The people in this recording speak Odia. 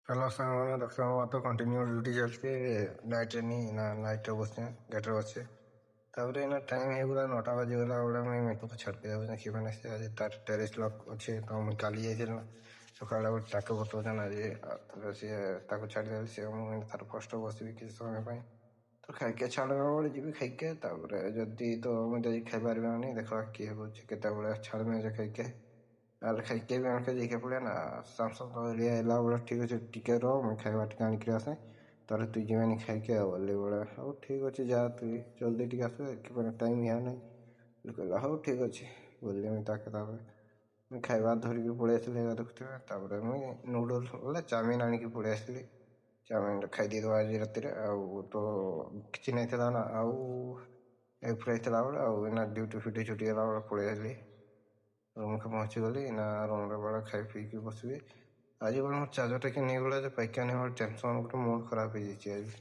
ହ୍ୟାଲୋ ସାଙ୍ଗମାନେ ଦେଖ ମୋର ତ କଣ୍ଟିନ୍ୟू ଡ୍ୟୁଟି ଚାଲିଛି ନାଇଟ୍ରେ ନି ନା ନାଇଟ୍ରେ ବସେ ଗେଟ୍ରେ ବସେ ତାପରେ ଏଇନା ଟାଇମ୍ ହେଇଗଲା 9ଟା ବାଜିଗଲା ବେଳେ ମୁଇଁ ମିଟୁକୁ ଛାଡ଼ିକି ଯାଉଛି ଦେଖିବାନି ସେ ଆଜି ତାର ଟେରେସ୍ ଲକ୍ ଅଛି ତ ମୁଇଁ କାଲି ଯାଇଥିଲି ସକାଳେ ଗୋଟେ ତାକୁ ବତାଉଛନ୍ ଆଜି ତାପରେ ସିଏ ତାକୁ ଛାଡ଼ିଦେବି ସିଏ ମୁଁ ତାର ଫଷ୍ଟ ବସିବି କିଛି ସମୟ ପାଇଁ ତ ଖାଇକି ଛାଡ଼ିବା ବେଳେ ଯିବି ଖାଇକି ତାପରେ ଯଦି ତ ମୁଁ ଯଦି ଖାଇପାରିବିନି ଦେଖିବା କିଏ ହେଉଛି କେତେବେଳେ ଛାଡ଼ିବି ଯେ ଖାଇକି ଆରେ ଖାଇକି ବି ଆଣିକି ଯାଇକି ପଡ଼ିଆ ନା ସାମସଙ୍ଗ ତ ଏରିଆ ହେଲା ବେଳେ ଠିକ୍ ଅଛି ଟିକେ ରହ ମୁଁ ଖାଇବା ଟିକେ ଆଣିକିରି ଆସେ ତାହେଲେ ତୁଇ ଯିବାନି ଖାଇକି ଆଉ ଗଲି ବେଳେ ହଉ ଠିକ୍ ଅଛି ଯାହା ତୁଇ ଜଲ୍ଦି ଟିକେ ଆସିବେ କି ଟାଇମ୍ ହେଉ ନାହିଁ କହିଲା ହଉ ଠିକ୍ ଅଛି ବୋଲି ମୁଇଁ ତାକେ ତାପରେ ମୁଇଁ ଖାଇବା ଧରିକି ପଳେଇ ଆସିଲି ଦେଖୁଥିବେ ତାପରେ ମୁଇଁ ନୁଡ଼ଲ୍ସ ବୋଲେ ଚାଉମିନ୍ ଆଣିକି ପଳେଇ ଆସିଲି ଚାଉମିନ୍ଟା ଖାଇ ଦେଇଦେବା ଆଜି ରାତିରେ ଆଉ ତ କିଛି ନାଇଁଥିଲା ନା ଆଉ ଏଗ୍ ଫ୍ରାଏ ଥିଲା ବେଳେ ଆଉ ଏଇନା ଡ୍ୟୁଟି ଫ୍ୟୁଟି ଛୁଟି ହେଲା ବେଳେ ପଳେଇ ଆସିଲି ରୁମ୍କୁ ପହଞ୍ଚିଗଲି ନା ରୁମ୍ରେ ବେଳେ ଖାଇ ପିଇକି ବସିବି ଆଜି ବେଳେ ମୋର ଚାର୍ଜର୍ଟା କି ନେଇଗଲା ଯେ ପାଇକି ଆଣିବାର ଟେନସନ୍ ଗୋଟେ ମୁଣ୍ଡ ଖରାପ ହେଇଯାଇଛି ଆଜି